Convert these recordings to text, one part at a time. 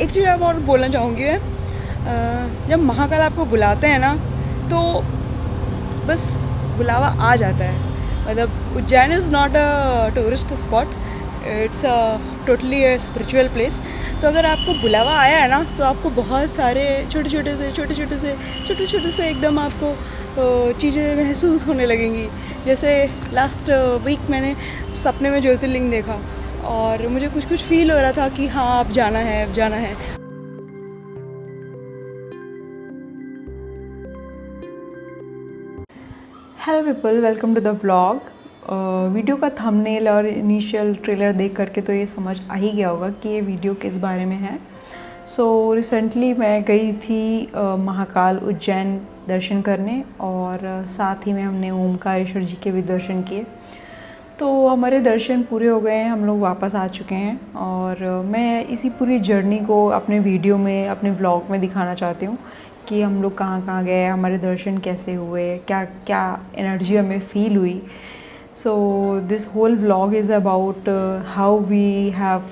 एक चीज़ और बोलना चाहूँगी मैं, जब महाकाल आपको बुलाते हैं ना तो बस बुलावा आ जाता है। मतलब Ujjain is not a tourist spot, it's totally a spiritual place. तो अगर आपको बुलावा आया है ना तो आपको बहुत सारे छोटे छोटे से एकदम आपको चीज़ें महसूस होने लगेंगी। जैसे लास्ट वीक मैंने सपने में ज्योतिर्लिंग देखा और मुझे कुछ फील हो रहा था कि हाँ अब जाना है, अब जाना है। Hello people, welcome to the vlog. Video का थंबनेल और इनिशियल ट्रेलर देख करके तो ये समझ आ ही गया होगा कि ये वीडियो किस बारे में है। सो रिसेंटली मैं गई थी महाकाल उज्जैन दर्शन करने और साथ ही में हमने ओमकारेश्वर जी के भी दर्शन किए। तो हमारे दर्शन पूरे हो गए हैं, हम लोग वापस आ चुके हैं और मैं इसी पूरी जर्नी को अपने वीडियो में, अपने व्लॉग में दिखाना चाहती हूँ कि हम लोग कहाँ कहाँ गए, हमारे दर्शन कैसे हुए, क्या क्या एनर्जी हमें फील हुई। So this whole vlog is about how we have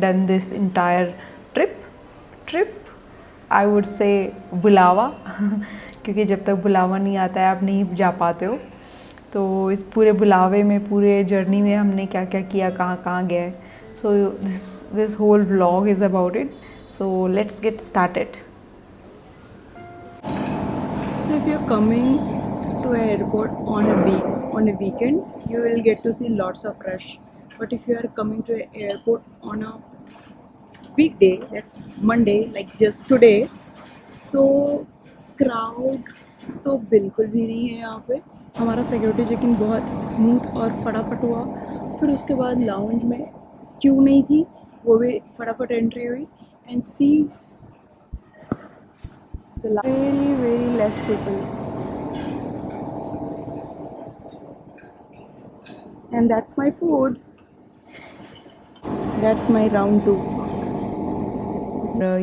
done this entire trip I would say बुलावा क्योंकि जब तक बुलावा नहीं आता है आप नहीं जा पाते हो। तो इस पूरे बुलावे में, पूरे जर्नी में हमने क्या क्या किया, कहाँ कहाँ गए। So this whole vlog is about it. So let's get started. So if you're coming to an airport on a weekend, you will get to see lots of rush. But if you are coming to an airport on a weekday, that's Monday, like just today, तो crowd तो बिल्कुल भी नहीं है यहाँ पे। हमारा security check in बहुत स्मूथ और फटाफट हुआ। फिर उसके बाद लाउंज में क्यू नहीं थी, वो भी फटाफट एंट्री हुई। And see very less people, and that's my food, that's my round 2।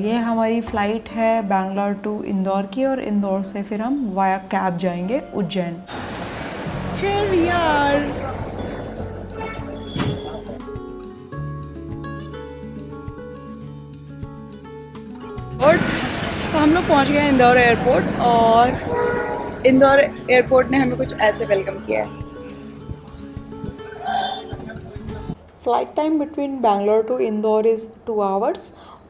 ये हमारी फ़्लाइट है बैंगलोर टू इंदौर की और इंदौर से फिर हम वाया कैब जाएंगे उज्जैन। Here we are। और तो हम लोग पहुंच गए हैं इंदौर एयरपोर्ट और इंदौर एयरपोर्ट ने हमें कुछ ऐसे वेलकम किया है। Flight time between Bangalore to Indore is 2 hours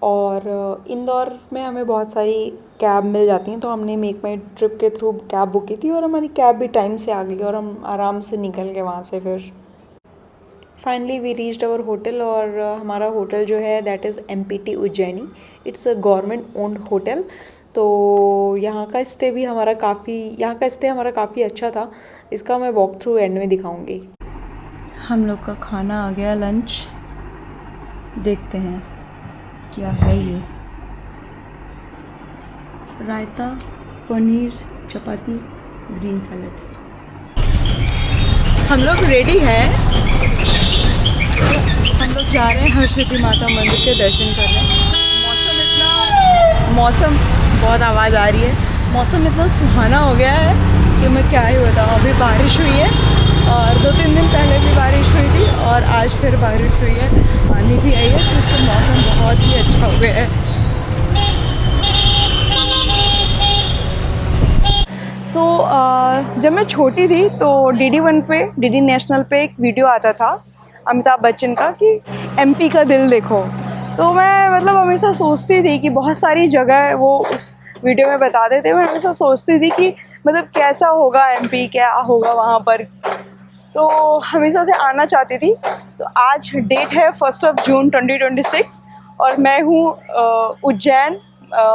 और इंदौर में हमें बहुत सारी कैब मिल जाती हैं। तो हमने मेक माई ट्रिप के थ्रू कैब बुक की थी और हमारी कैब भी टाइम से आ गई और हम आराम से निकल गए वहाँ से। फिर finally we reached our hotel और हमारा होटल जो है that is MPT Ujjaini. It's a government owned hotel. तो यहाँ का स्टे हमारा काफ़ी अच्छा था। इसका मैं वॉक थ्रू एंड में दिखाऊंगी। हम लोग का खाना आ गया, लंच देखते हैं क्या है ये। रायता, पनीर, चपाती, ग्रीन सैलड। हम लोग रेडी हैं, हम लोग जा रहे हैं हरसिद्धि माता मंदिर के दर्शन करने। मौसम बहुत आवाज़ आ रही है। मौसम इतना सुहाना हो गया है कि मैं क्या ही बताऊँ। अभी बारिश हुई है और 2-3 दिन पहले भी बारिश हुई थी और आज फिर बारिश हुई है, आंधी भी आई है। तो इससे मौसम बहुत ही अच्छा हो गया है। सो जब मैं छोटी थी तो DD1 पे, DD नेशनल पे एक वीडियो आता था अमिताभ बच्चन का कि MP का दिल देखो। तो मैं मतलब हमेशा सोचती थी कि बहुत सारी जगह वो उस वीडियो में बताते थे। मैं हमेशा सोचती थी कि मतलब कैसा होगा MP, क्या होगा वहाँ पर। तो हमेशा से आना चाहती थी। तो आज डेट है 1 जून 2026 और मैं हूँ उज्जैन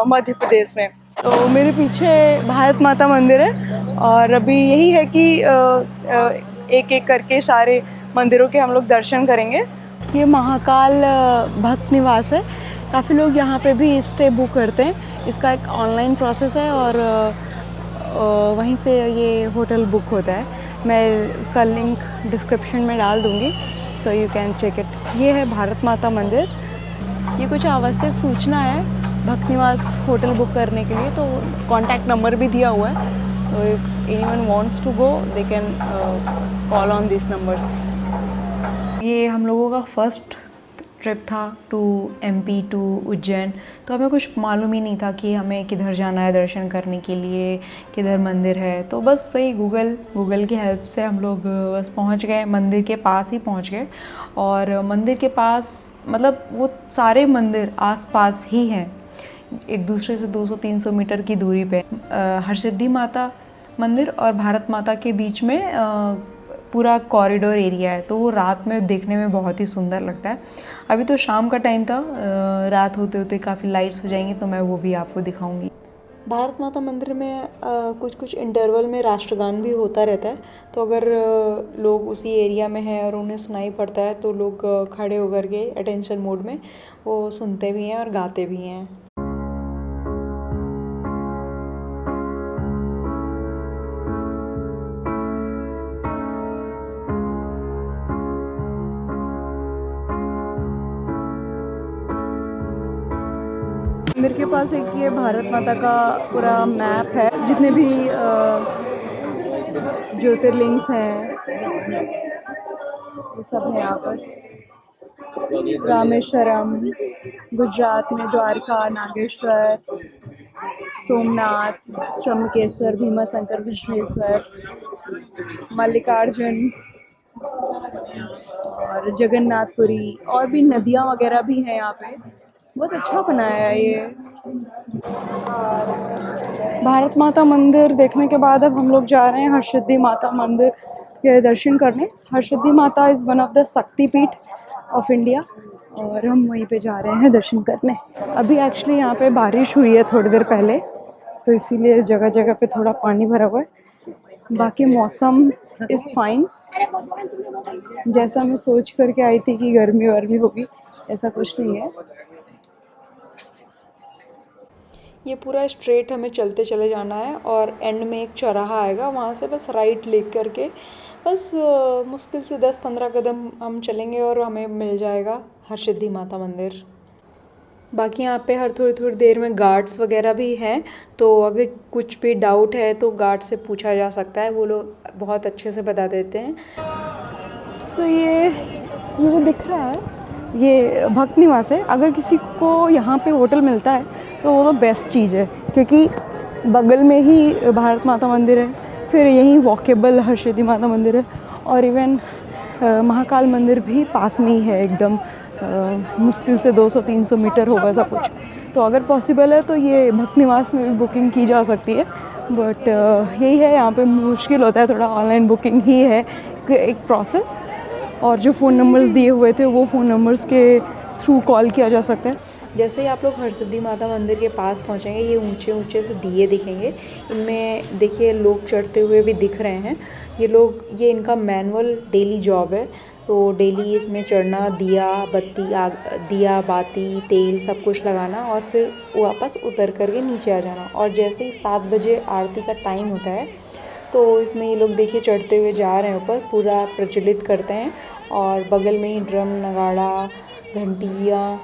मध्य प्रदेश में। तो मेरे पीछे भारत माता मंदिर है और अभी यही है कि एक एक करके सारे मंदिरों के हम लोग दर्शन करेंगे। ये महाकाल भक्त निवास है। काफ़ी लोग यहाँ पे भी स्टे बुक करते हैं। इसका एक ऑनलाइन प्रोसेस है और वहीं से ये होटल बुक होता है। मैं उसका लिंक डिस्क्रिप्शन में डाल दूँगी, so you can check it. ये है भारत माता मंदिर। ये कुछ आवश्यक सूचना है भक्त निवास होटल बुक करने के लिए, तो कॉन्टैक्ट नंबर भी दिया हुआ है। तो if anyone wants to go they can call on this numbers. ये हम लोगों का फर्स्ट ट्रिप था टू एमपी टू उज्जैन, तो हमें कुछ मालूम ही नहीं था कि हमें किधर जाना है दर्शन करने के लिए, किधर मंदिर है। तो बस वही गूगल की हेल्प से हम लोग बस पहुंच गए, मंदिर के पास ही पहुंच गए। और मंदिर के पास मतलब वो सारे मंदिर आस-पास ही हैं, एक दूसरे से 200-300 मीटर की दूरी पे। हरसिद्धि माता मंदिर और भारत माता के बीच में पूरा कॉरिडोर एरिया है, तो वो रात में देखने में बहुत ही सुंदर लगता है। अभी तो शाम का टाइम था, रात होते होते काफ़ी लाइट्स हो जाएंगी, तो मैं वो भी आपको दिखाऊंगी। भारत माता मंदिर में कुछ इंटरवल में राष्ट्रगान भी होता रहता है, तो अगर लोग उसी एरिया में हैं और उन्हें सुनाई पड़ता है तो लोग खड़े होकर के अटेंशन मोड में वो सुनते भी हैं और गाते भी हैं। मंदिर के पास एक ये भारत माता का पूरा मैप है, जितने भी ज्योतिर्लिंग्स हैं ये सब है यहाँ पर। रामेश्वरम, गुजरात में द्वारका, नागेश्वर, सोमनाथ, त्रंबकेश्वर, भीमाशंकर, विश्वेश्वर, मल्लिकार्जुन और जगन्नाथपुरी, और भी नदियाँ वगैरह भी हैं यहाँ पे। बहुत अच्छा बनाया है ये। भारत माता मंदिर देखने के बाद अब हम लोग जा रहे हैं हरसिद्धि माता मंदिर के दर्शन करने। हरसिद्धि माता इज़ वन ऑफ द शक्तिपीठ ऑफ इंडिया, और हम वहीं पे जा रहे हैं दर्शन करने। अभी एक्चुअली यहाँ पे बारिश हुई है थोड़ी देर पहले, तो इसीलिए जगह जगह पे थोड़ा पानी भरा हुआ है। बाकी मौसम इज़ फाइन, जैसा मैं सोच करके आई थी कि गर्मी वर्मी होगी, ऐसा कुछ नहीं है। ये पूरा स्ट्रेट हमें चलते चले जाना है और एंड में एक चौराहा आएगा, वहाँ से बस राइट ले करके बस मुश्किल से 10-15 कदम हम चलेंगे और हमें मिल जाएगा हरसिद्धि माता मंदिर। बाकी यहाँ पे हर थोड़ी थोड़ी देर में गार्ड्स वगैरह भी हैं, तो अगर कुछ भी डाउट है तो गार्ड से पूछा जा सकता है, वो लोग बहुत अच्छे से बता देते हैं। सो ये जो दिख रहा है ये भक्त निवास है। अगर किसी को यहाँ पे होटल मिलता है तो वो तो बेस्ट चीज़ है, क्योंकि बगल में ही भारत माता मंदिर है, फिर यहीं वॉकेबल हरसिद्धि माता मंदिर है, और इवन महाकाल मंदिर भी पास में ही है एकदम। मुश्किल से 200-300 मीटर होगा सब कुछ। तो अगर पॉसिबल है तो ये भक्त निवास में भी बुकिंग की जा सकती है, बट यही है यहाँ पे मुश्किल होता है थोड़ा, ऑनलाइन बुकिंग ही है एक प्रोसेस, और जो फ़ोन नंबर्स दिए हुए थे वो फ़ोन नंबर्स के थ्रू कॉल किया जा सकता है। जैसे ही आप लोग हरसिद्धि माता मंदिर के पास पहुँचेंगे, ये ऊंचे ऊंचे से दिए दिखेंगे, इनमें देखिए लोग चढ़ते हुए भी दिख रहे हैं। ये इनका मैनुअल डेली जॉब है, तो डेली इसमें चढ़ना, दिया बाती तेल सब कुछ लगाना और फिर वापस उतर करके नीचे आ जाना। और जैसे ही 7 बजे आरती का टाइम होता है तो इसमें ये लोग देखिए चढ़ते हुए जा रहे हैं ऊपर, पूरा प्रज्वलित करते हैं, और बगल में ही ड्रम, नगाड़ा, घंटियाँ,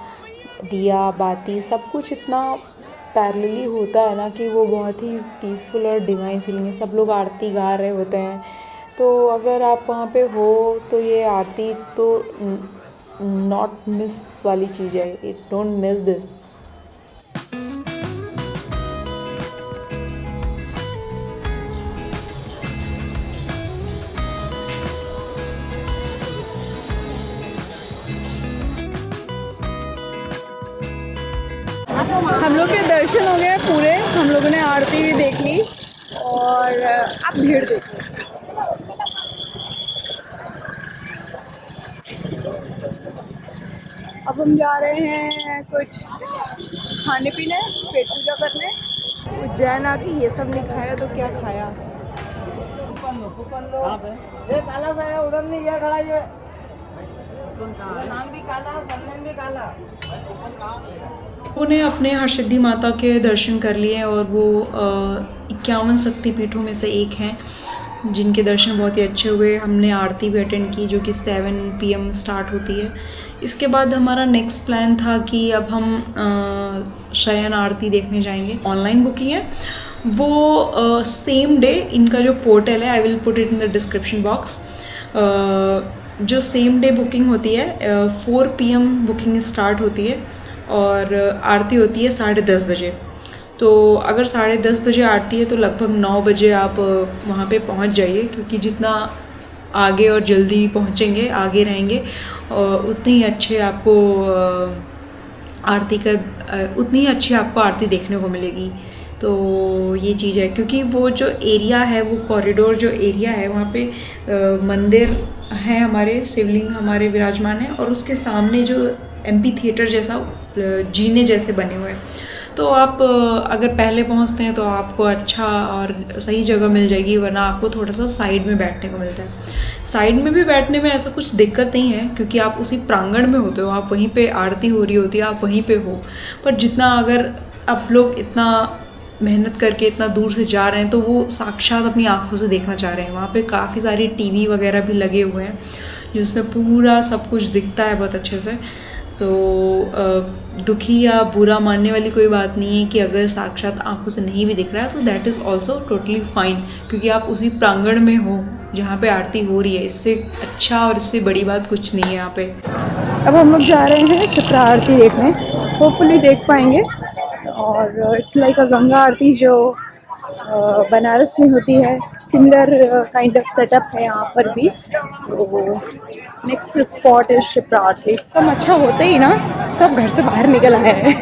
दिया बाती सब कुछ इतना पैरेलली होता है ना कि वो बहुत ही पीसफुल और डिवाइन फीलिंग है। सब लोग आरती गा रहे होते हैं, तो अगर आप वहाँ पे हो तो ये आरती तो नॉट मिस वाली चीज़ है, इट डोंट मिस दिस। हम लोग के दर्शन हो गए पूरे, हम लोगों ने आरती भी देख ली, और आप भीड़ देखो। अब हम जा रहे हैं कुछ खाने पीने, पेट पूजा करने। उज्जैन आके ये सब नहीं खाया तो क्या खाया। काला सा है, उधर नहीं गया खड़ा, ये नाम भी काला, सरनेम भी काला। उन्हें अपने हरसिद्धि माता के दर्शन कर लिए, और वो 51 शक्तिपीठों में से एक हैं जिनके दर्शन बहुत ही अच्छे हुए। हमने आरती भी अटेंड की जो कि 7 PM स्टार्ट होती है। इसके बाद हमारा नेक्स्ट प्लान था कि अब हम शयन आरती देखने जाएंगे। ऑनलाइन बुकिंग है वो सेम डे, इनका जो पोर्टल है I will put it in the description box, जो सेम डे बुकिंग होती है 4 PM बुकिंग स्टार्ट होती है और आरती होती है 10:30 बजे। तो अगर 10:30 बजे आरती है तो लगभग 9 बजे आप वहाँ पे पहुँच जाइए, क्योंकि जितना आगे और जल्दी पहुँचेंगे, आगे रहेंगे, उतनी ही अच्छे आपको आरती का उतनी ही अच्छी आपको आरती देखने को मिलेगी। तो ये चीज़ है, क्योंकि वो जो एरिया है, वो कॉरिडोर जो एरिया है, वहाँ पे मंदिर है, हमारे शिवलिंग हमारे विराजमान है, और उसके सामने जो MP थिएटर जैसा जीने जैसे बने हुए हैं। तो आप अगर पहले पहुँचते हैं तो आपको अच्छा और सही जगह मिल जाएगी, वरना आपको थोड़ा सा साइड में बैठने को मिलता है। साइड में भी बैठने में ऐसा कुछ दिक्कत नहीं है, क्योंकि आप उसी प्रांगण में होते हो, आप वहीं पे आरती हो रही होती है, आप वहीं पे हो। पर जितना अगर आप लोग इतना मेहनत करके इतना दूर से जा रहे हैं तो वो साक्षात अपनी आंखों से देखना चाह रहे हैं। वहाँ पे काफ़ी सारी TV वगैरह भी लगे हुए हैं जिसमें पूरा सब कुछ दिखता है बहुत अच्छे से। तो दुखी या बुरा मानने वाली कोई बात नहीं है कि अगर साक्षात आंखों से नहीं भी दिख रहा है तो that is also totally fine, क्योंकि आप उसी प्रांगण में हो जहाँ पे आरती हो रही है। इससे अच्छा और इससे बड़ी बात कुछ नहीं है यहाँ पे। अब हम लोग जा रहे हैं शिप्रा आरती देखने, होपफुली देख पाएंगे। और इट्स लाइक अ गंगा आरती जो बनारस में होती है, सिमिलर काइंड ऑफ सेटअप है यहाँ पर भी। तो नेक्स्ट स्पॉट इज शिप्रा आरती। एकदम अच्छा होते ही ना सब घर से बाहर निकल आए हैं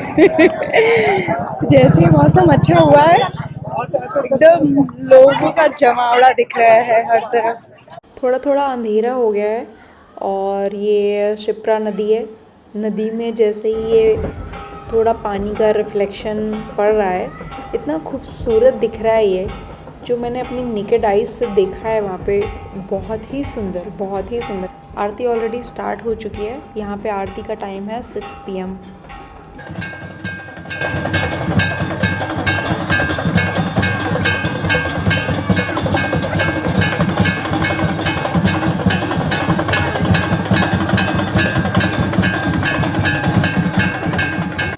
जैसे ही मौसम अच्छा हुआ है एकदम लोगों का जमावड़ा दिख रहा है हर तरफ। थोड़ा थोड़ा अंधेरा हो गया है और ये शिप्रा नदी है। नदी में जैसे ही ये थोड़ा पानी का रिफ्लेक्शन पड़ रहा है, इतना खूबसूरत दिख रहा है ये, जो मैंने अपनी नेकेड आइज से देखा है वहाँ पे। बहुत ही सुंदर, बहुत ही सुंदर। आरती ऑलरेडी स्टार्ट हो चुकी है। यहाँ पे आरती का टाइम है 6 PM।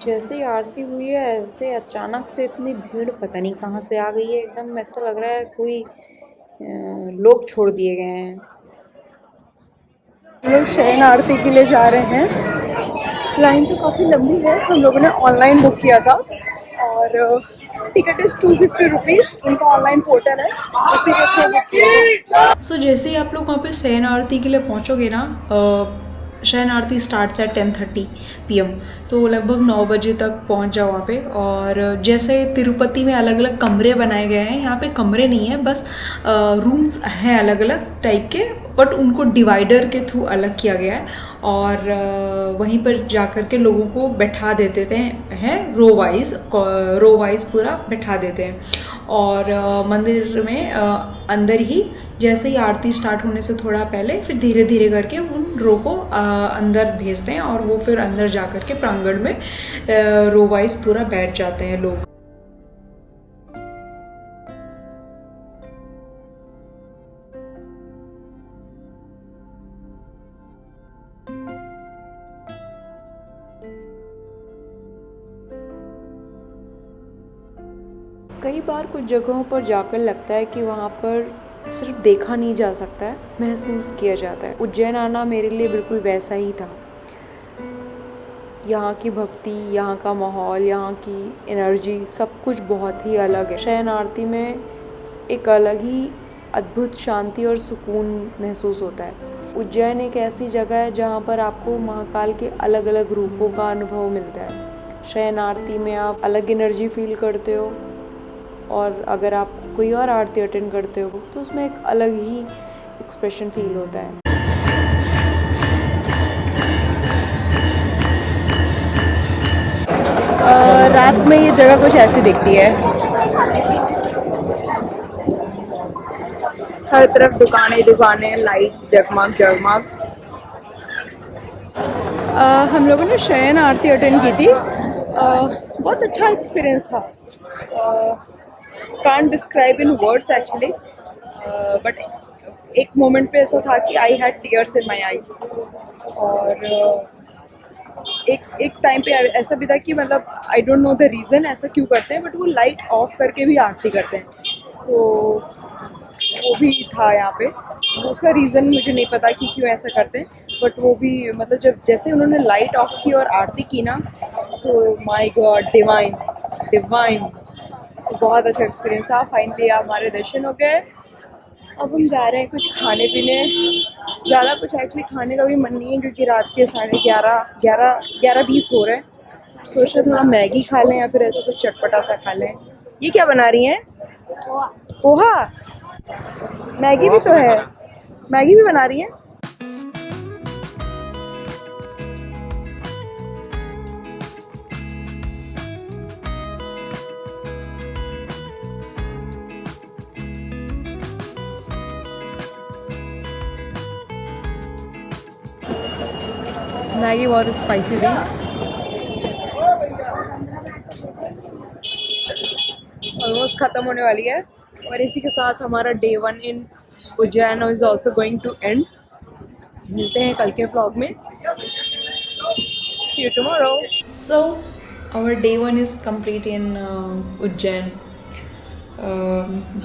जैसे ही आरती हुई है ऐसे अचानक से इतनी भीड़ पता नहीं कहाँ से आ गई है। एकदम ऐसा लग रहा है कोई लोग छोड़ दिए गए हैं। हम लोग शयन आरती के लिए जा रहे हैं। लाइन तो काफ़ी लंबी है। हम लोगों ने ऑनलाइन बुक किया था और टिकट इज़ 250 रुपीज़। इनका ऑनलाइन पोर्टल है, उसी के थ्रू बुक किया। सो जैसे ही आप लोग वहाँ पे शयन आरती के लिए पहुँचोगे ना, शयन आरती स्टार्ट्स एट 10:30 PM, तो लगभग 9 बजे तक पहुंच जाओ वहाँ पे। और जैसे तिरुपति में अलग अलग कमरे बनाए गए हैं, यहाँ पे कमरे नहीं है, बस रूम्स हैं अलग अलग टाइप के, बट उनको डिवाइडर के थ्रू अलग किया गया है। और वहीं पर जा कर के लोगों को बैठा देते हैं रो वाइज पूरा बैठा देते हैं। और मंदिर में अंदर ही जैसे ही आरती स्टार्ट होने से थोड़ा पहले फिर धीरे धीरे करके उन रो को अंदर भेजते हैं और वो फिर अंदर जा कर के प्रांगण में रो वाइज पूरा बैठ जाते हैं लोग। कई बार कुछ जगहों पर जाकर लगता है कि वहाँ पर सिर्फ देखा नहीं जा सकता है, महसूस किया जाता है। उज्जैन आना मेरे लिए बिल्कुल वैसा ही था। यहाँ की भक्ति, यहाँ का माहौल, यहाँ की एनर्जी, सब कुछ बहुत ही अलग है। शयन आरती में एक अलग ही अद्भुत शांति और सुकून महसूस होता है। उज्जैन एक ऐसी जगह है जहाँ पर आपको महाकाल के अलग अलग रूपों का अनुभव मिलता है। शयन आरती में आप अलग एनर्जी फील करते हो, और अगर आप कोई और आरती अटेंड करते हो तो उसमें एक अलग ही एक्सप्रेशन फील होता है। रात में ये जगह कुछ ऐसी दिखती है। हर तरफ दुकानें, लाइट्स जगमग जगमग। हम लोगों ने शयन आरती अटेंड की थी। बहुत अच्छा एक्सपीरियंस था। Can't describe in words actually, but एक मोमेंट पे ऐसा था कि I had tears in my eyes. और एक टाइम पे ऐसा भी था कि मतलब I don't know the reason ऐसा क्यों करते हैं, बट वो लाइट ऑफ करके भी आरती करते हैं। तो वो भी था यहाँ पे। तो उसका रीज़न मुझे नहीं पता कि क्यों ऐसा करते हैं, बट वो भी मतलब जब जैसे उन्होंने लाइट ऑफ की और आरती की ना, तो माय गॉड, डिवाइन डिवाइन, बहुत अच्छा एक्सपीरियंस था। फाइनली हमारे दर्शन हो गए। अब हम जा रहे हैं कुछ खाने पीने। ज़्यादा कुछ एक्चुअली खाने का भी मन नहीं है, क्योंकि रात के 11:30 हो रहे हैं। सोच रहे थोड़ा मैगी खा लें या फिर ऐसा कुछ चटपटा सा खा लें। ये क्या बना रही हैं? पोहा। मैगी भी तो है, मैगी भी बना रही हैं। मैगी बहुत स्पाइसी थी। ऑलमोस्ट ख़त्म होने वाली है, और इसी के साथ हमारा day 1 in Ujjain is also going to end. मिलते हैं कल के व्लॉग में। See you tomorrow. So, our day 1 is complete in Ujjain.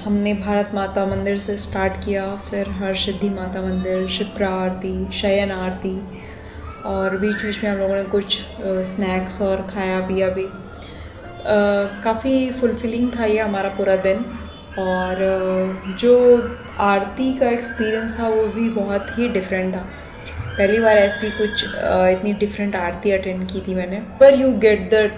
हमने भारत माता मंदिर से स्टार्ट किया, फिर हरसिद्धि माता मंदिर, शिप्रा आरती, शयन आरती, और बीच बीच में हम लोगों ने कुछ स्नैक्स और खाया पिया भी। काफ़ी फुलफिलिंग था ये हमारा पूरा दिन। और जो आरती का एक्सपीरियंस था वो भी बहुत ही डिफरेंट था। पहली बार ऐसी कुछ इतनी डिफरेंट आरती अटेंड की थी मैंने। पर you get the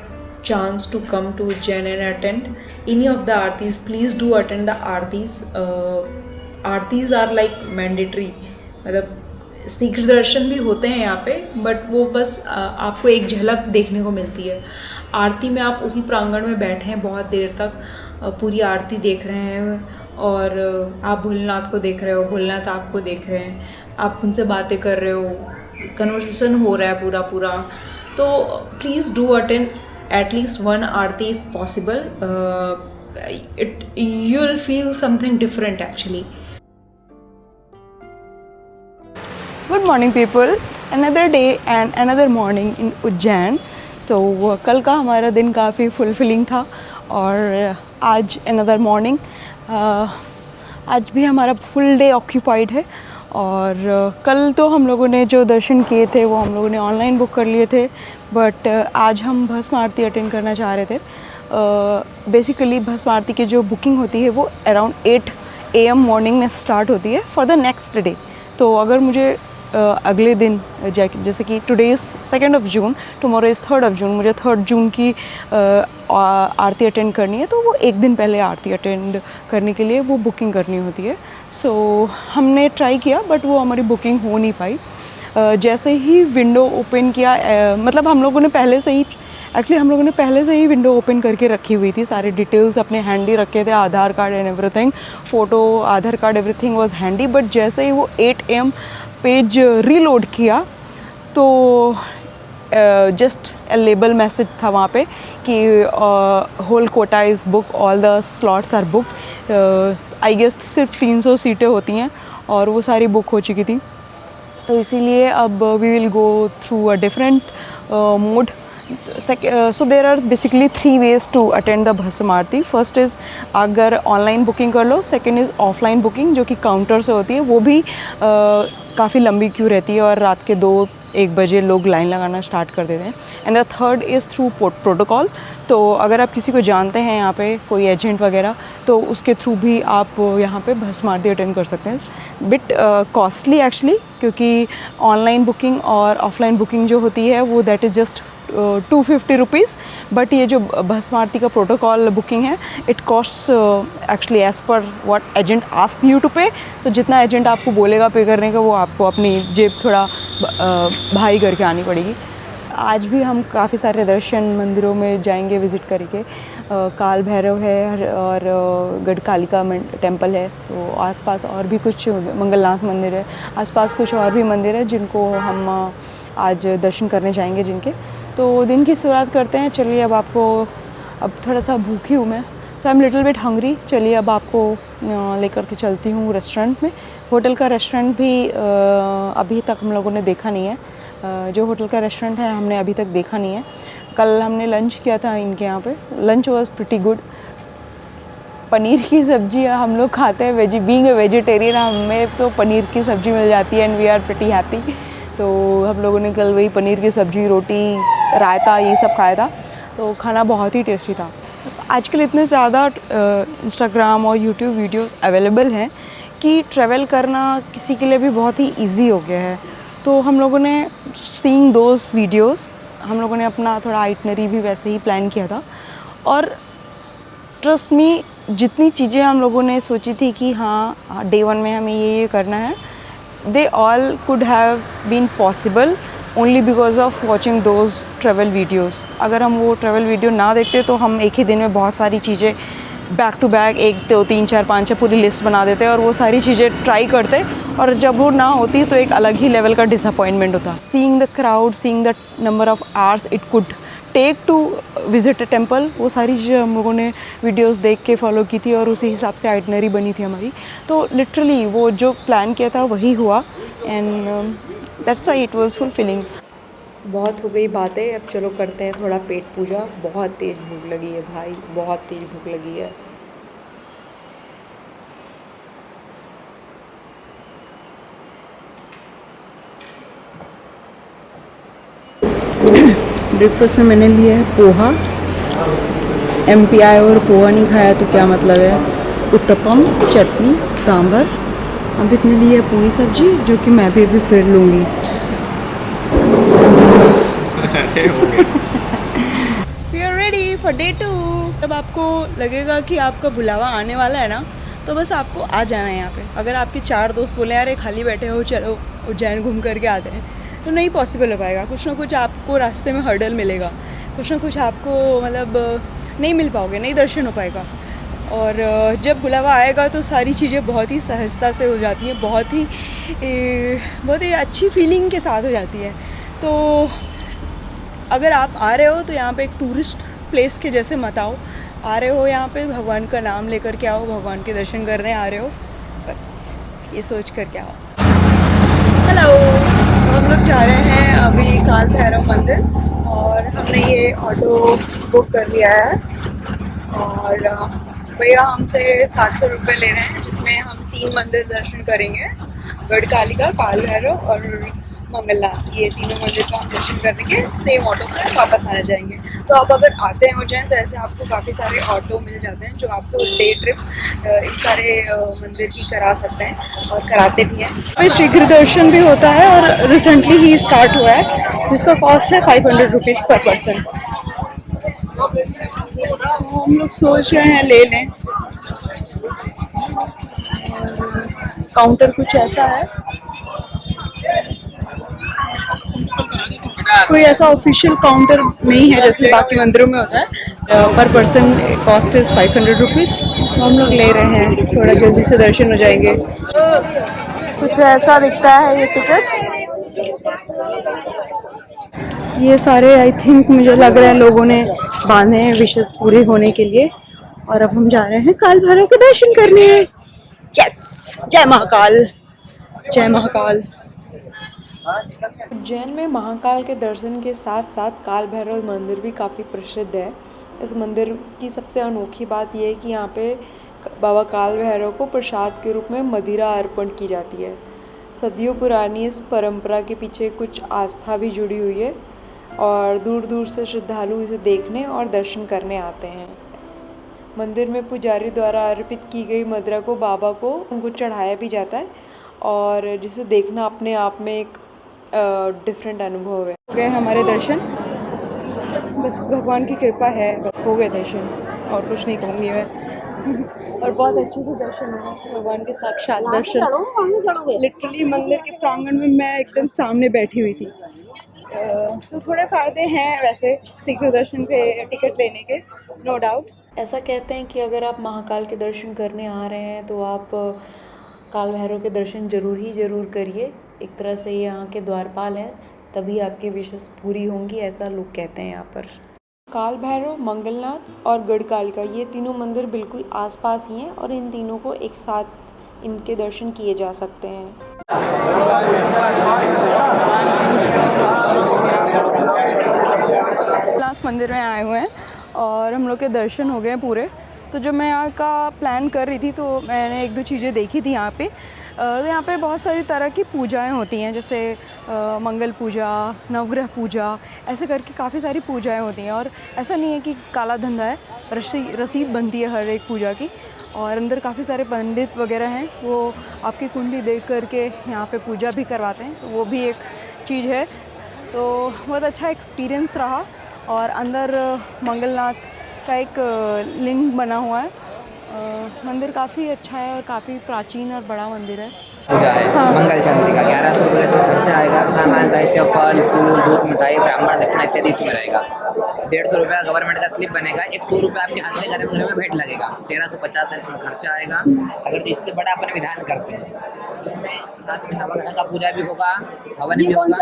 chance to come to Ujjain and attend any of the aartis, please do attend the aartis. Aartis are like mandatory, मतलब शीघ्र दर्शन भी होते हैं यहाँ पे, बट वो बस आपको एक झलक देखने को मिलती है। आरती में आप उसी प्रांगण में बैठे हैं बहुत देर तक, पूरी आरती देख रहे हैं, और आप भोलेनाथ को देख रहे हो, भोलेनाथ आपको देख रहे हैं, आप उनसे बातें कर रहे हो, कन्वर्सेशन हो रहा है पूरा। तो please do attend at least one aarti if possible. You will feel something different actually. Good morning people, another day and another morning in Ujjain. तो कल का हमारा दिन काफ़ी फुलफिलिंग था, और आज अनदर मॉर्निंग। आज भी हमारा फुल डे ऑक्यूपाइड है। और कल तो हम लोगों ने जो दर्शन किए थे वो हम लोगों ने ऑनलाइन बुक कर लिए थे, बट आज हम भस्म आरती अटेंड करना चाह रहे थे। बेसिकली भस्म आरती की जो बुकिंग होती है वो अराउंड 8 AM मॉर्निंग में स्टार्ट होती है फॉर द नेक्स्ट डे। तो अगर मुझे अगले दिन जैसे कि today is 2 June, tomorrow is 3 जून, मुझे 3 जून की आरती अटेंड करनी है, तो वो एक दिन पहले आरती अटेंड करने के लिए वो बुकिंग करनी होती है। सो हमने ट्राई किया, बट वो हमारी बुकिंग हो नहीं पाई। जैसे ही विंडो ओपन किया, मतलब हम लोगों ने पहले से ही विंडो ओपन करके रखी हुई थी, सारे डिटेल्स अपने हैंडी रखे थे, Aadhaar card and everything, photo, Aadhaar card, everything was handy. But जैसे ही वो 8 AM पेज रीलोड किया, तो जस्ट ए लेबल मैसेज था वहाँ पे कि whole quota is book, all the slots are book. I guess सिर्फ 300 सीटें होती हैं, और वो सारी बुक हो चुकी थी। तो इसीलिए अब we will go through a different mode. So there are basically 3 ways to attend the भस्म आरती। फर्स्ट इज़ अगर ऑनलाइन बुकिंग कर लो, सेकंड इज़ ऑफलाइन बुकिंग जो कि काउंटर से होती है, वो भी काफ़ी लंबी क्यू रहती है, और रात के 2-1 बजे लोग लाइन लगाना स्टार्ट कर देते हैं। And the third is through protocol. तो अगर आप किसी को जानते हैं यहाँ पे, कोई एजेंट वगैरह, तो उसके थ्रू भी आप यहाँ पे भस्म आरती अटेंड कर सकते हैं। बिट कॉस्टली एक्चुअली, क्योंकि ऑनलाइन बुकिंग और ऑफलाइन बुकिंग जो होती है वो that is just 250 rupees. But ये जो भस्म आरती का प्रोटोकॉल बुकिंग है, it cost actually as per what agent ask you to pay. तो जितना एजेंट आपको बोलेगा पे करने का, वो आपको अपनी जेब थोड़ा भारी करके आनी पड़ेगी। आज भी हम काफ़ी सारे दर्शन मंदिरों में जाएंगे विज़िट करके। काल भैरव है, और गढ़कालिका टेम्पल है, तो आसपास और भी कुछ, मंगलनाथ मंदिर है, आसपास कुछ और भी मंदिर है जिनको हम आज दर्शन करने जाएंगे जिनके। तो दिन की शुरुआत करते हैं। चलिए, अब थोड़ा सा भूखी हूँ मैं, so I am little bit hungry. चलिए अब आपको लेकर के चलती हूँ रेस्टोरेंट में। होटल का रेस्टोरेंट भी अभी तक हम लोगों ने देखा नहीं है। जो होटल का रेस्टोरेंट है हमने अभी तक देखा नहीं है। कल हमने लंच किया था इनके यहाँ पे, lunch was pretty good. Paneer की सब्ज़ी हम लोग खाते हैं, बीइंग ए वेजिटेरियन हमें तो पनीर की सब्ज़ी मिल जाती है and we are pretty happy. तो हम लोगों ने कल वही पनीर की सब्ज़ी, रोटी, रायता ये सब खाया था, तो खाना बहुत ही टेस्टी था। आजकल इतने ज़्यादा इंस्टाग्राम और यूट्यूब वीडियोस अवेलेबल हैं कि ट्रैवल करना किसी के लिए भी बहुत ही इजी हो गया है। तो हम लोगों ने सीइंग दोज वीडियोस हम लोगों ने अपना थोड़ा आइटनरी भी वैसे ही प्लान किया था। और ट्रस्ट मी, जितनी चीज़ें हम लोगों ने सोची थी कि हाँ डे 1 में हमें ये करना है, they all could have been possible only because of watching those travel videos. अगर हम वो ट्रैवल वीडियो ना देखते तो हम एक ही दिन में बहुत सारी चीज़ें बैक टू बैक 1 2 3 4 5 पूरी लिस्ट बना देते और वो सारी चीज़ें ट्राई करते, और जब वो ना होती तो एक अलग ही लेवल का डिसअपॉइंटमेंट होता। Seeing the crowd, seeing the number of hours it could take to visit a temple, वो सारी चीज़ें हम लोगों ने वीडियोस देख के फॉलो की थी और उसी हिसाब से आइटनरी बनी थी हमारी। तो लिटरली वो जो प्लान किया था वही हुआ and that's why it was fulfilling. बहुत हो गई बातें, अब चलो करते हैं थोड़ा पेट पूजा। बहुत तेज़ भूख लगी है भाई, बहुत तेज़ भूख लगी है। ब्रेकफास्ट में मैंने लिया है पोहा। MPI और पोहा नहीं खाया तो क्या मतलब है। उत्तपम, चटनी, सांभर। अब इतने लिए है पूरी सब्जी, जो कि मैं भी अभी फिर लूँगी। We are ready for day 2। जब आपको लगेगा कि आपका बुलावा आने वाला है ना, तो बस आपको आ जाना है यहाँ पे। अगर आपके 4 दोस्त बोले यार खाली बैठे हो चलो उज्जैन घूम करके आते हैं, तो नहीं पॉसिबल हो पाएगा। कुछ ना कुछ आपको रास्ते में हर्डल मिलेगा, कुछ ना कुछ आपको मतलब नहीं मिल पाओगे, नहीं दर्शन हो पाएगा। और जब बुलावा आएगा तो सारी चीज़ें बहुत ही सहजता से हो जाती हैं, बहुत ही अच्छी फीलिंग के साथ हो जाती है। तो अगर आप आ रहे हो तो यहाँ पे एक टूरिस्ट प्लेस के जैसे मत आओ। आ रहे हो यहाँ पे भगवान का नाम लेकर के आओ, भगवान के दर्शन करने आ रहे हो, बस ये सोच कर के आओ। हेलो, हम लोग जा रहे हैं अभी काल भैरव मंदिर और हमने ये ऑटो बुक कर लिया है। और भैया हमसे 700 रुपये ले रहे हैं, जिसमें हम 3 मंदिर दर्शन करेंगे। गढ़कालिका, काल भैरव और मंगलनाथ, ये तीनों मंदिर का हम दर्शन करने के सेम ऑटो से वापस आ जाएंगे। तो आप अगर आते हैं उज्जैन तो ऐसे आपको काफ़ी सारे ऑटो मिल जाते हैं जो आपको डे ट्रिप इन सारे मंदिर की करा सकते हैं और कराते भी हैं। शीघ्र दर्शन भी होता है और रिसेंटली ही स्टार्ट हुआ है, जिसका कॉस्ट है 500 रुपीज़ पर पर्सन। तो हम लोग सोच रहे हैं ले लें। काउंटर कुछ ऐसा है, कोई ऐसा ऑफिशियल काउंटर नहीं है जैसे बाकी मंदिरों में होता है। पर पर्सन कॉस्ट इज़ 500 रुपीज़। तो हम लोग ले रहे हैं, थोड़ा जल्दी से दर्शन हो जाएंगे। कुछ ऐसा दिखता है ये टिकट। ये सारे आई थिंक मुझे लग रहा है लोगों ने बांधे हैं विशेष पूरे होने के लिए। और अब हम जा रहे हैं काल भैरव के दर्शन करने। यस, जय महाकाल, जय महाकाल। उज्जैन में महाकाल के दर्शन के साथ साथ काल भैरव मंदिर भी काफ़ी प्रसिद्ध है। इस मंदिर की सबसे अनोखी बात यह है कि यहाँ पे बाबा काल भैरव को प्रसाद के रूप में मदिरा अर्पण की जाती है। सदियों पुरानी इस परंपरा के पीछे कुछ आस्था भी जुड़ी हुई है और दूर दूर से श्रद्धालु इसे देखने और दर्शन करने आते हैं। मंदिर में पुजारी द्वारा अर्पित की गई मदिरा को बाबा को उनको चढ़ाया भी जाता है और जिसे देखना अपने आप में एक डिफरेंट अनुभव है। हो गए हमारे दर्शन, बस भगवान की कृपा है, बस हो गए दर्शन, और कुछ नहीं कहूँगी मैं। और बहुत अच्छे से दर्शन हुआ, भगवान के साक्षात दर्शन। लिटरली मंदिर के प्रांगण में मैं एकदम सामने बैठी हुई थी। तो थोड़े फ़ायदे हैं वैसे शीघ्र दर्शन के टिकट लेने के, नो डाउट। ऐसा कहते हैं कि अगर आप महाकाल के दर्शन करने आ रहे हैं तो आप काल भैरव के दर्शन ज़रूर करिए। एक तरह से ये यहाँ के द्वारपाल हैं, तभी आपकी विशेष पूरी होंगी, ऐसा लोग कहते हैं यहाँ पर। काल भैरव, मंगलनाथ और गढ़कालिका, ये तीनों मंदिर बिल्कुल आसपास ही हैं और इन तीनों को एक साथ इनके दर्शन किए जा सकते हैं। मंदिर में आए हुए हैं और हम लोग के दर्शन हो गए पूरे। तो जब मैं यहाँ का प्लान कर रही थी तो मैंने एक दो चीज़ें देखी थी यहाँ पे। तो यहाँ पे बहुत सारी तरह की पूजाएं होती हैं, जैसे मंगल पूजा, नवग्रह पूजा, ऐसे करके काफ़ी सारी पूजाएं होती हैं। और ऐसा नहीं है कि काला धंधा है, रसीद बनती है हर एक पूजा की। और अंदर काफ़ी सारे पंडित वगैरह हैं, वो आपकी कुंडली देख करके यहाँ पे पूजा भी करवाते हैं, तो वो भी एक चीज़ है। तो बहुत अच्छा एक्सपीरियंस रहा। और अंदर मंगलनाथ का एक लिंग बना हुआ है। मंदिर काफ़ी अच्छा है और काफ़ी प्राचीन और बड़ा मंदिर है। पूजा है। हाँ। मंगल शांति का 1100 रुपये का खर्चा आएगा। सामान साहित्य, फल फूल, दूध, मिठाई, ब्राह्मण दक्षिणा इत्यादि इसमें रहेगा। 150 रुपये गवर्नमेंट का स्लिप बनेगा। 100 रुपये आपके हाथ से घर में भेंट लगेगा। 1350 का इसमें खर्चा आएगा। अगर इससे बड़ा अपन विधान करते हैं, इसमें साथ में नवग्रह का पूजा भी होगा, हवन भी होगा।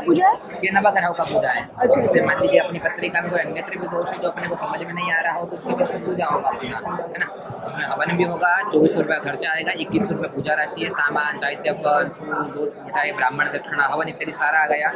ये नवग्रह का पूजा है। जैसे मान लीजिए अपनी पत्रिका में कोई अन्यत्र भी दोष है जो अपने को समझ में नहीं आ रहा हो, तो उसकी कैसे पूजा होगा अपना, है ना। इसमें हवन भी होगा। 2400 रुपये खर्चा आएगा। 2100 रुपये पूजा राशि है। सामान साहित्य, फल फूल, दूध, मिठाई, ब्राह्मण दक्षिणा, हवन इत्यादि सारा आ गया।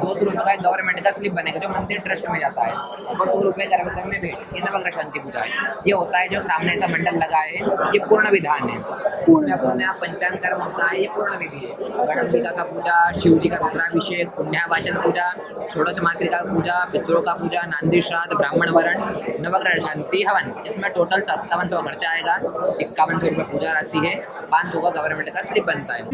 200 रुपये का गवर्नमेंट का स्लिप बनेगा जो मंदिर ट्रस्ट में जाता है, और 100 रुपये गर्भगृह में भेंट। ये नवग्रह शांति पूजा है। ये होता है जो सामने ऐसा मंडल लगा है, ये पूर्ण विधान है। इसमें अपने आप पंचांग कर्म होता है, ये पूर्ण विधि है। गणपतिका का पूजा, शिव जी का रुद्राभिषेक, पुण्यावाचन पूजा, षोडश मातृका का पूजा, पितरों का पूजा, नांदी श्राद्ध, ब्राह्मण वरण, नवग्रह शांति, हवन। इसमें टोटल 5700 खर्चा आएगा। 5100 रुपये पूजा राशि है। 500 का गवर्नमेंट का स्लिप बनता है।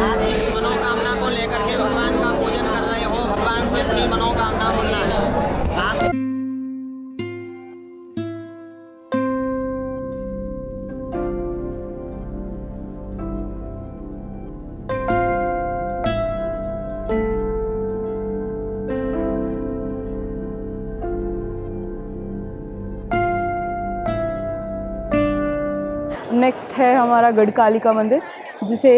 आप जिस मनोकामना को लेकर के भगवान का पूजन कर रहे हो, भगवान से अपनी मनोकामना बोलना है। आप नेक्स्ट है हमारा गढ़कालिका मंदिर, जिसे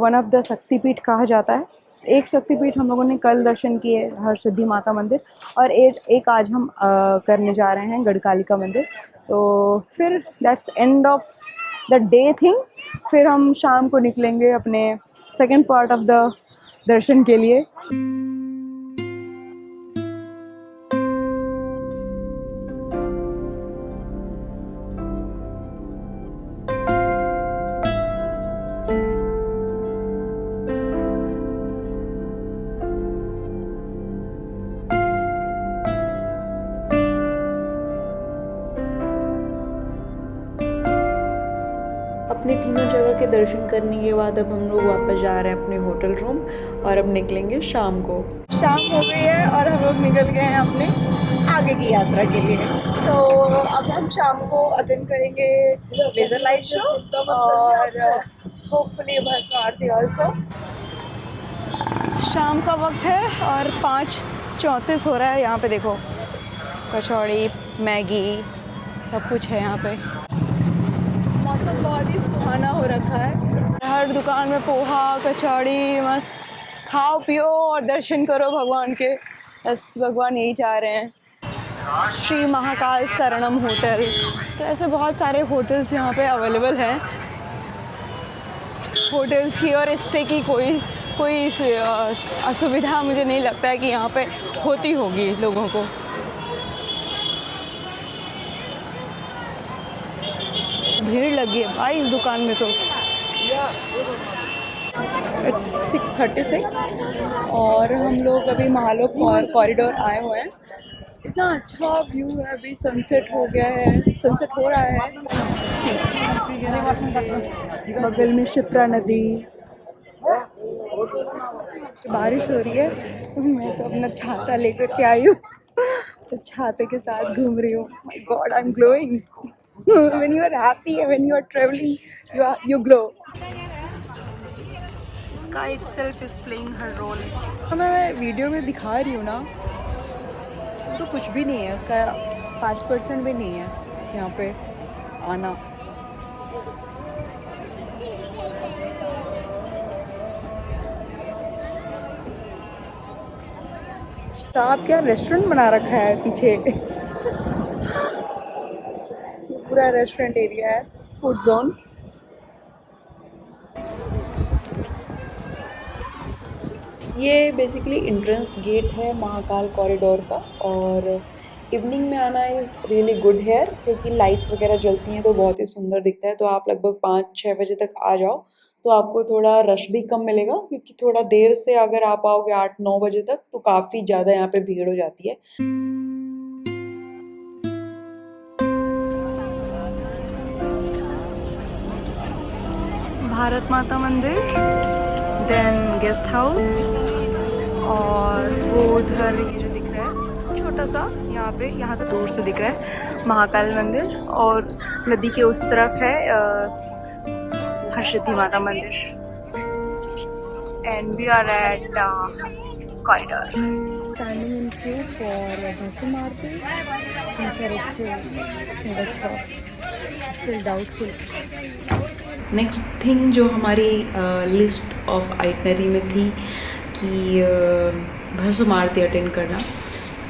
वन ऑफ द शक्तिपीठ कहा जाता है। एक शक्तिपीठ हम लोगों ने कल दर्शन किए, हरसिद्धि माता मंदिर, और एक आज हम करने जा रहे हैं गढ़कालिका मंदिर। तो फिर that's end of the day thing. फिर हम शाम को निकलेंगे अपने सेकेंड पार्ट ऑफ द दर्शन के लिए। अपने तीनों जगह के दर्शन करने के बाद अब हम लोग वापस जा रहे हैं अपने होटल रूम, और अब निकलेंगे शाम को। शाम हो गई है और हम लोग निकल गए हैं अपने आगे की यात्रा के लिए। तो अब हम शाम को अटेंड करेंगे लेज़र लाइट शो और होपफुली भस्म आरती ऑल्सो। शाम का वक्त है और 5:34 हो रहा है। यहाँ पे देखो कचौड़ी, मैगी, सब कुछ है यहाँ पे। मौसम बहुत ही सुहाना हो रखा है। हर दुकान में पोहा, कचौड़ी, मस्त खाओ पियो और दर्शन करो भगवान के। बस भगवान यही चाह रहे हैं। श्री महाकाल शरणम होटल, तो ऐसे बहुत सारे होटल्स यहाँ पे अवेलेबल हैं। होटल्स की और स्टे की कोई असुविधा मुझे नहीं लगता है कि यहाँ पे होती होगी लोगों को। भीड़ लगी है भाई इस दुकान में तो। इट्स 6:36 और हम लोग अभी महालोक कॉरिडोर आए हुए हैं। इतना अच्छा व्यू है, अभी सनसेट हो गया है, सनसेट हो रहा है। बगल में शिप्रा नदी, बारिश हो रही है। मैं तो अपना छाता लेकर के आई हूँ, तो छाते के साथ घूम रही हूँ। My God, I am glowing. When you are happy and when you are traveling, you glow. Sky itself is playing her role. मैं वीडियो में दिखा रही हूँ ना, तो कुछ भी नहीं है, उसका 5% भी नहीं है यहाँ पे आना। साहब क्या रेस्टोरेंट बना रखा है पीछे। पूरा रेस्टोरेंट एरिया है, फूड जोन। ये बेसिकली एंट्रेंस गेट है महाकाल कॉरिडोर का, और इवनिंग में आना इज़ रियली गुड हेयर, क्योंकि लाइट्स वगैरह जलती हैं तो बहुत ही सुंदर दिखता है। तो आप लगभग 5-6 बजे तक आ जाओ तो आपको थोड़ा रश भी कम मिलेगा, क्योंकि थोड़ा देर से अगर आप आओगे 8-9 बजे तक तो काफ़ी ज़्यादा यहाँ पे भीड़ हो जाती है। भारत माता मंदिर, देन गेस्ट हाउस, और वो उधर ये जो दिख रहा है छोटा सा, यहाँ से दूर से दिख रहा है महाकाल मंदिर, और नदी के उस तरफ है Harsiddhi Mata Mandir. And we are at corridor. Standing in queue for Bhasam Aarti. Things are still fingers crossed, still doubtful. Next thing जो हमारी लिस्ट ऑफ आइटनरी में थी कि भस्म आरती अटेंड करना,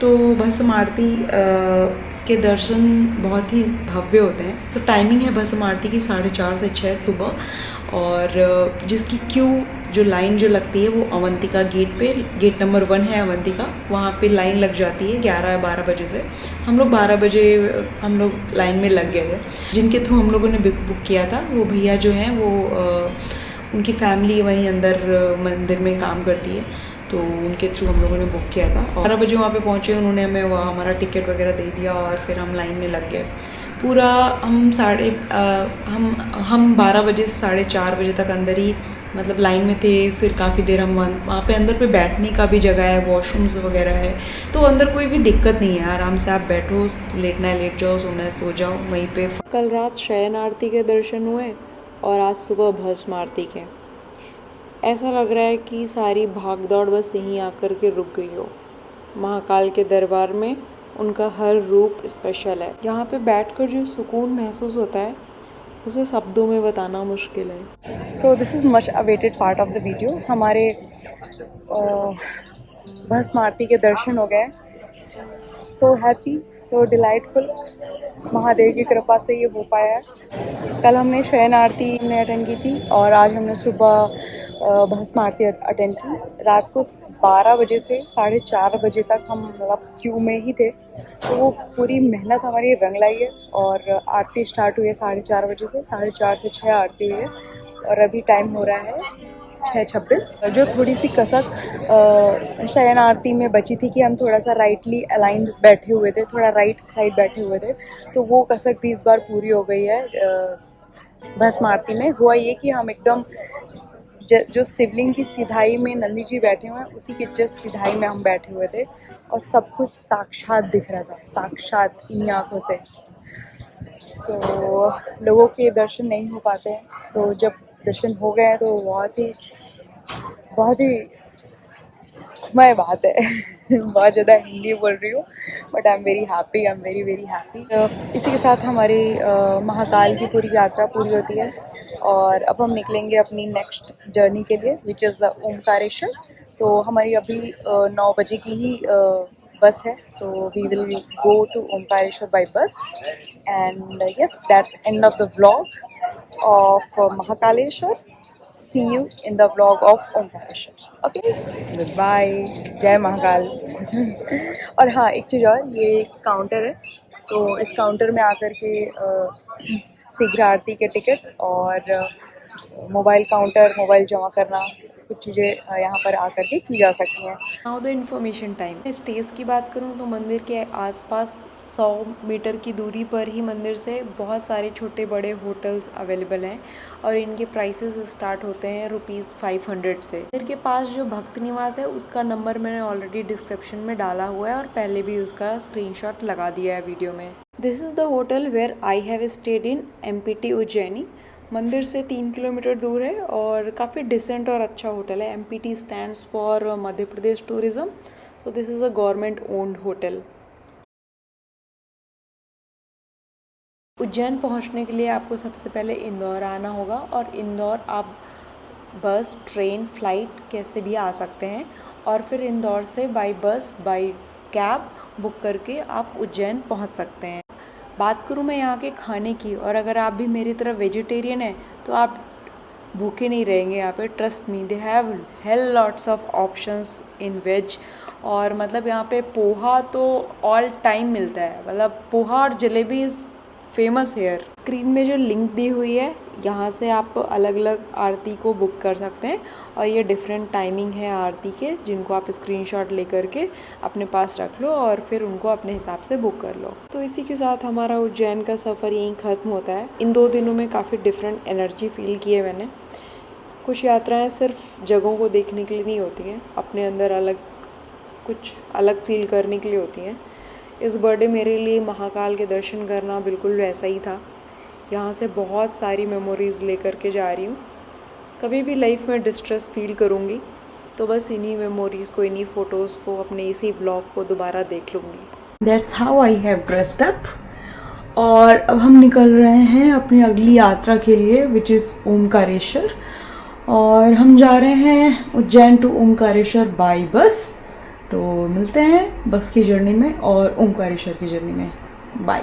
तो भस्म आरती के दर्शन बहुत ही भव्य होते हैं। सो टाइमिंग है भस्म आरती की 4:30 से 6 सुबह, और जिसकी क्यू जो लाइन जो लगती है वो अवंतिका गेट पे, गेट नंबर 1 है अवंतिका, वहाँ पे लाइन लग जाती है 11-12 बजे से। हम लोग 12 बजे हम लोग लाइन में लग गए थे। जिनके थ्रू हम लोगों ने बुक किया था वो भैया जो हैं वो उनकी फैमिली वहीं अंदर मंदिर में काम करती है, तो उनके थ्रू हम लोगों ने बुक किया था। 12 बजे वहाँ पे पहुँचे, उन्होंने हमें वहाँ हमारा टिकट वगैरह दे दिया और फिर हम लाइन में लग गए। पूरा हम 12 बजे से 4:30 बजे तक अंदर ही मतलब लाइन में थे। फिर काफ़ी देर हम वहाँ पे अंदर पे बैठने का भी जगह है, वॉशरूम्स वगैरह है, तो अंदर कोई भी दिक्कत नहीं है। आराम से आप बैठो, लेटना है लेट जाओ, सोना है सो जाओ वहीं पे। कल रात शयन आरती के दर्शन हुए और आज सुबह भस्म आरती के। ऐसा लग रहा है कि सारी भाग दौड़ बस यहीं आकर के रुक गई हो। महाकाल के दरबार में उनका हर रूप स्पेशल है। यहाँ पे बैठकर जो सुकून महसूस होता है उसे शब्दों में बताना मुश्किल है। So this is much awaited part of the video. हमारे भस्म आरती के दर्शन हो गए। सो हैप्पी, सो डिलाइटफुल, महादेव की कृपा से ये हो पाया है। कल हमने शयन आरती में अटेंड की थी और आज हमने सुबह भस्म आरती अटेंड की। रात को 12 बजे से 4:30 बजे तक हम मतलब क्यू में ही थे, तो वो पूरी मेहनत हमारी रंग लाई है। और आरती स्टार्ट हुई है 4:30 बजे से, 4:30 से 6 आरती हुई है और अभी टाइम हो रहा है 6:26। जो थोड़ी सी कसक शयन आरती में बची थी कि हम थोड़ा सा राइटली अलाइंड बैठे हुए थे, थोड़ा राइट साइड बैठे हुए थे, तो वो कसक भी इस बार पूरी हो गई है। भस्म आरती में हुआ ये कि हम एकदम जो शिवलिंग की सिधाई में नंदी जी बैठे हुए हैं उसी के जस्ट सिधाई में हम बैठे हुए थे, और सब कुछ साक्षात दिख रहा था, साक्षात इन्हीं आँखों से। सो लोगों के दर्शन नहीं हो पाते हैं, तो जब दर्शन हो गए तो बहुत ही सुखमय बात है। बहुत ज़्यादा हिंदी बोल रही हूँ, but I am very happy, I am very very happy. इसी के साथ हमारी महाकाल की पूरी यात्रा पूरी होती है और अब हम निकलेंगे अपनी नेक्स्ट जर्नी के लिए, विच इज़ ओमकारेश्वर। तो हमारी अभी 9 बजे की ही बस है, so we will go to Omkareshwar by bus. And yes, that's end of the vlog of Mahakaleshwar. See you in the vlog of Omkareshwar. Okay, goodbye, जय महाकाल। और हाँ, एक चीज़ और, ये काउंटर है, तो इस काउंटर में आकर के शीघ्र आरती के टिकट और मोबाइल काउंटर, मोबाइल जमा करना, कुछ चीज़ें यहाँ पर आकर के की जा सकती हैं। Now the information time. Stage की बात करूँ तो मंदिर के आसपास 100 मीटर की दूरी पर ही मंदिर से बहुत सारे छोटे बड़े होटल्स अवेलेबल हैं और इनके प्राइसेस स्टार्ट होते हैं ₹500 से। मंदिर के पास जो भक्त निवास है उसका नंबर मैंने ऑलरेडी डिस्क्रिप्शन में डाला हुआ है और पहले भी उसका स्क्रीनशॉट लगा दिया है वीडियो में। This is the hotel where I have stayed in MPT Ujjaini. मंदिर से 3 किलोमीटर दूर है और काफ़ी डिसेंट और अच्छा होटल है। MPT stands for Madhya Pradesh tourism, so this is a government owned hotel. Ujjain पहुंचने के लिए आपको सबसे पहले इंदौर आना होगा और इंदौर आप बस, ट्रेन, फ्लाइट कैसे भी आ सकते हैं और फिर इंदौर से बाय बस, बाय कैब बुक करके आप उज्जैन पहुंच सकते हैं। बात करूं मैं यहाँ के खाने की, और अगर आप भी मेरी तरह वेजिटेरियन हैं तो आप भूखे नहीं रहेंगे यहाँ पे, trust me, they have hell lots of options in veg. और मतलब यहाँ पे पोहा तो ऑल टाइम मिलता है, मतलब पोहा और jalebi is famous here. Screen में जो लिंक दी हुई है यहाँ से आप अलग अलग आरती को बुक कर सकते हैं, और ये डिफरेंट टाइमिंग है आरती के, जिनको आप स्क्रीनशॉट लेकर के अपने पास रख लो और फिर उनको अपने हिसाब से बुक कर लो। तो इसी के साथ हमारा उज्जैन का सफ़र यहीं ख़त्म होता है। इन 2 दिनों में काफ़ी डिफरेंट एनर्जी फील की है मैंने। कुछ यात्राएँ सिर्फ जगहों को देखने के लिए नहीं होती हैं, अपने अंदर कुछ अलग फील करने के लिए होती हैं। इस बर्थडे मेरे लिए महाकाल के दर्शन करना बिल्कुल वैसा ही था। यहाँ से बहुत सारी मेमोरीज़ लेकर के जा रही हूँ। कभी भी लाइफ में डिस्ट्रेस फील करूँगी तो बस इन्हीं मेमोरीज़ को, इन्हीं फ़ोटोज़ को, अपने इसी व्लॉग को दोबारा देख लूँगी। That's how I have dressed up. और अब हम निकल रहे हैं अपनी अगली यात्रा के लिए, विच इज़ ओमकारेश्वर। और हम जा रहे हैं उज्जैन टू ओमकारेश्वर बाय बस। तो मिलते हैं बस की जर्नी में और ओमकारेश्वर की जर्नी में। बाय।